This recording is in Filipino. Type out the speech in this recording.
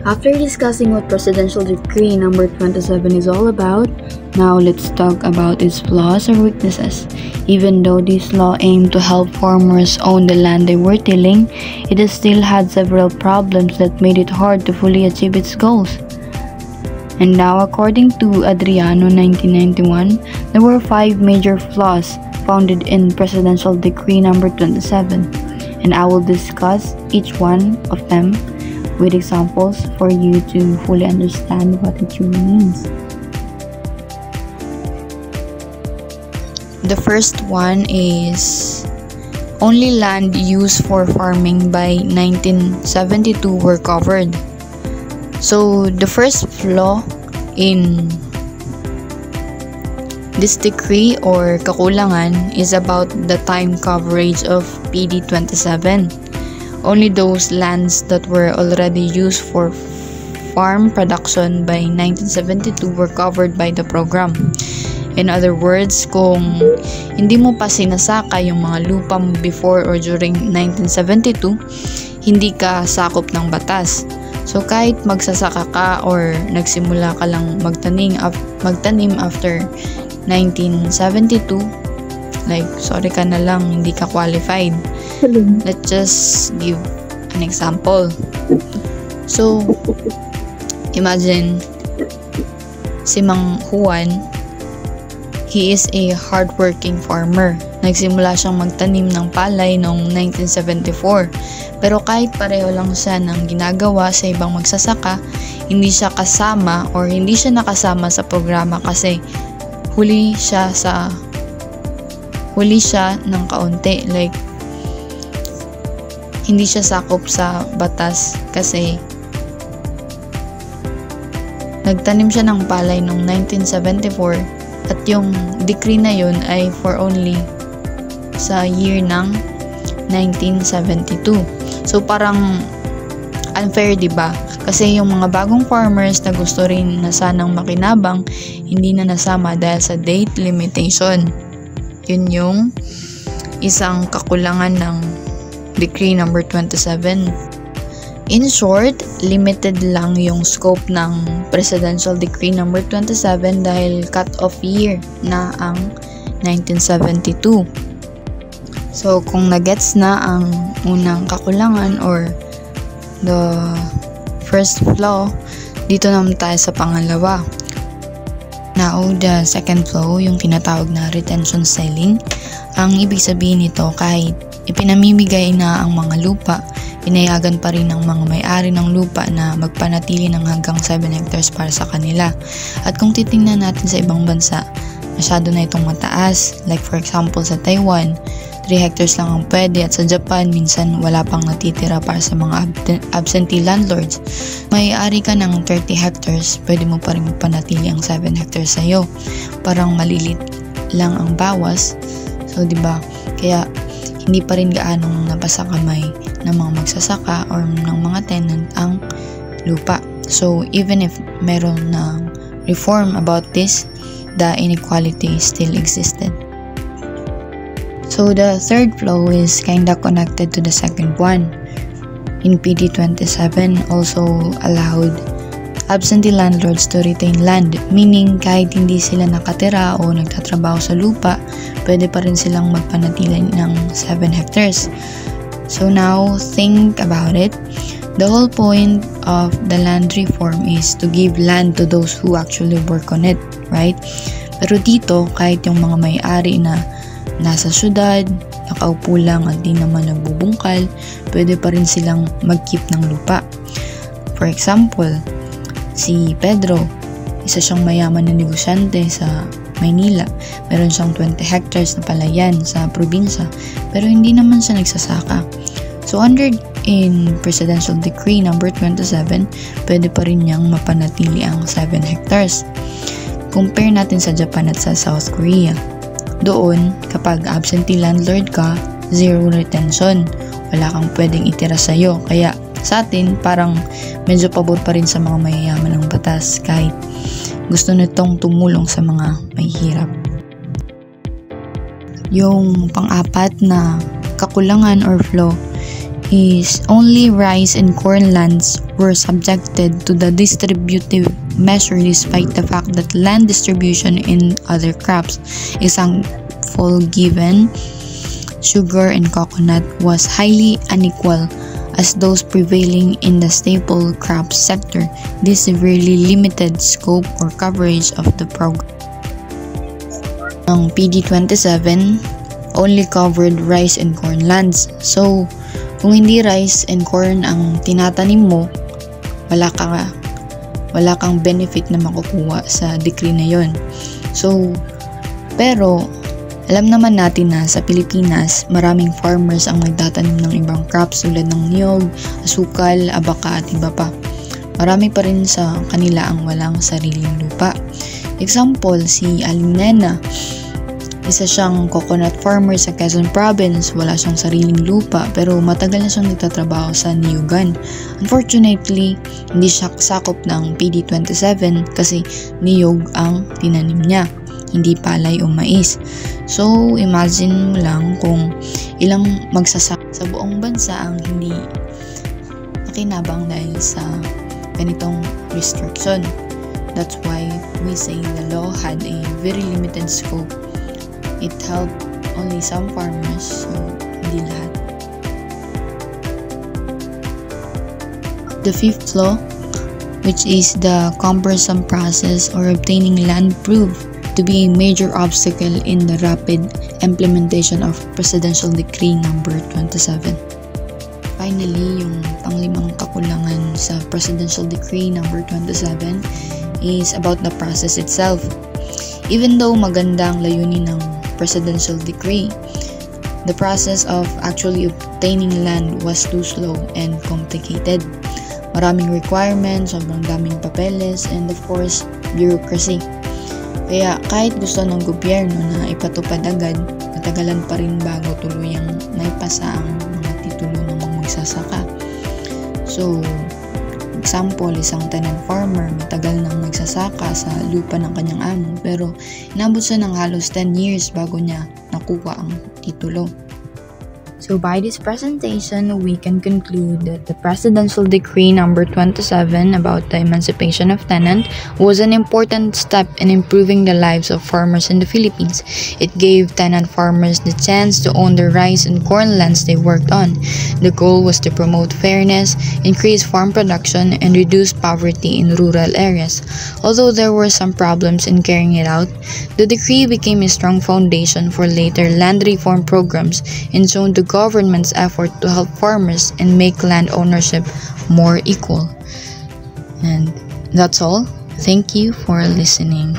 After discussing what Presidential Decree number 27 is all about, now let's talk about its flaws or weaknesses. Even though this law aimed to help farmers own the land they were tilling, it has still had several problems that made it hard to fully achieve its goals. And now, according to Adriano 1991, there were 5 major flaws found in Presidential Decree number 27, and I will discuss each one of them with examples for you to fully understand what it truly means. The first one is only land used for farming by 1972 were covered. So the first flaw in this decree or kakulangan is about the time coverage of PD 27. Only those lands that were already used for farm production by 1972 were covered by the program. In other words, kung hindi mo pa sinasaka yung mga lupa mo before or during 1972, hindi ka sakop ng batas. So kahit magsasaka ka or nagsimula ka lang magtanim after 1972, like sorry ka na lang, hindi ka qualified. Let's just give an example. So, imagine si Mang Juan, he is a hardworking farmer. Nagsimula siyang magtanim ng palay noong 1974. Pero kahit pareho lang siya ng ginagawa sa ibang magsasaka, hindi siya nakasama sa programa kasi huli siya ng kaunti. Like, hindi siya sakop sa batas kasi nagtanim siya ng palay noong 1974 at yung decree na yun ay for only sa year ng 1972. So parang unfair, diba? Kasi yung mga bagong farmers na gusto rin na sanang makinabang, hindi na nasama dahil sa date limitation. Yun yung isang kakulangan ng Decree number 27. In short, limited lang yung scope ng Presidential Decree number 27 dahil cut-off year na ang 1972. So, kung nagets na ang unang kakulangan or the first flaw, dito naman tayo sa pangalawa. Now, the second flaw, yung tinatawag na retention selling. Ang ibig sabihin nito, kahit ipinamimigay na ang mga lupa, pinayagan pa rin ng mga may-ari ng lupa na magpanatili ng hanggang 7 hectares para sa kanila. At kung titingnan natin sa ibang bansa, masyado na itong mataas. Like for example sa Taiwan, 3 hectares lang ang pwede, at sa Japan, minsan wala pang natitira para sa mga absentee landlords. May-ari ka ng 30 hectares, pwede mo pa rin magpanatili ang 7 hectares sa'yo. Parang malilit lang ang bawas. So, diba? Kaya, hindi pa rin gaanong nabasa kamay ng mga magsasaka or ng mga tenant ang lupa. So, even if meron ng reform about this, the inequality still existed. So, the third flaw is kinda connected to the second one. In PD 27, also allowed absentee landlords to retain land, meaning kahit hindi sila nakatira o nagtatrabaho sa lupa, pwede pa rin silang magpanatili ng 7 hectares. So now, think about it. The whole point of the land reform is to give land to those who actually work on it, right? Pero dito, kahit yung mga may-ari na nasa syudad, nakaupo lang at di naman nagbubungkal, pwede pa rin silang mag-keep ng lupa. For example, si Pedro, isa siyang mayaman na negosyante sa Maynila. Meron siyang 20 hectares na palayan sa probinsya, pero hindi naman siya nagsasaka. So under in Presidential Decree number 27, pwede pa rin niyang mapanatili ang 7 hectares. Compare natin sa Japan at sa South Korea. Doon, kapag absentee landlord ka, zero retention. Wala kang pwedeng itira sa'yo. Kaya sa atin, parang medyo pabor pa rin sa mga mayayaman ng batas kahit gusto nitong tumulong sa mga mahihirap. Yung pang-apat na kakulangan or flaw is only rice and corn lands were subjected to the distributive measure despite the fact that land distribution in other crops, example given, sugar and coconut, was highly unequal as those prevailing in the staple crops sector. This severely limited scope or coverage of the program. Ang PD27 only covered rice and corn lands. So, kung hindi rice and corn ang tinatanim mo, wala kang benefit na makukuha sa decree na yon. So, pero alam naman natin na sa Pilipinas, maraming farmers ang nagtatanim ng ibang crops tulad ng niyog, asukal, abaka at iba pa. Marami pa rin sa kanila ang walang sariling lupa. Example, si Aling Nena. Isa siyang coconut farmer sa Quezon Province, wala siyang sariling lupa pero matagal na siyang nagtatrabaho sa niyugan. Unfortunately, hindi siya sakop ng PD27 kasi niyog ang tinanim niya, hindi palay o mais. So, imagine mo lang kung ilang magsasaka sa buong bansa ang hindi nakinabang dahil sa ganitong restriction. That's why we say the law had a very limited scope. It helped only some farmers, so hindi lahat. The fifth law, which is the cumbersome process or obtaining land, proved to be a major obstacle in the rapid implementation of Presidential Decree number 27. Finally, yung panglimang kakulangan sa Presidential Decree number 27 is about the process itself. Even though maganda ang layunin ng Presidential Decree, the process of actually obtaining land was too slow and complicated. Maraming requirements, sobrang daming papeles, and of course, bureaucracy. Kaya kahit gusto ng gobyerno na ipatupad agad, matagalan pa rin bago tuluyang maipasa ang mga titulo ng mga magsasaka. So, example, isang tenant farmer, matagal nang nagsasaka sa lupa ng kanyang amo pero inabot siya ng halos 10 years bago niya nakuha ang titulo. So by this presentation, we can conclude that the Presidential Decree number 27 about the emancipation of tenant was an important step in improving the lives of farmers in the Philippines. It gave tenant farmers the chance to own the rice and corn lands they worked on. The goal was to promote fairness, increase farm production, and reduce poverty in rural areas. Although there were some problems in carrying it out, the decree became a strong foundation for later land reform programs and showed the government's effort to help farmers and make land ownership more equal. And that's all. Thank you for listening.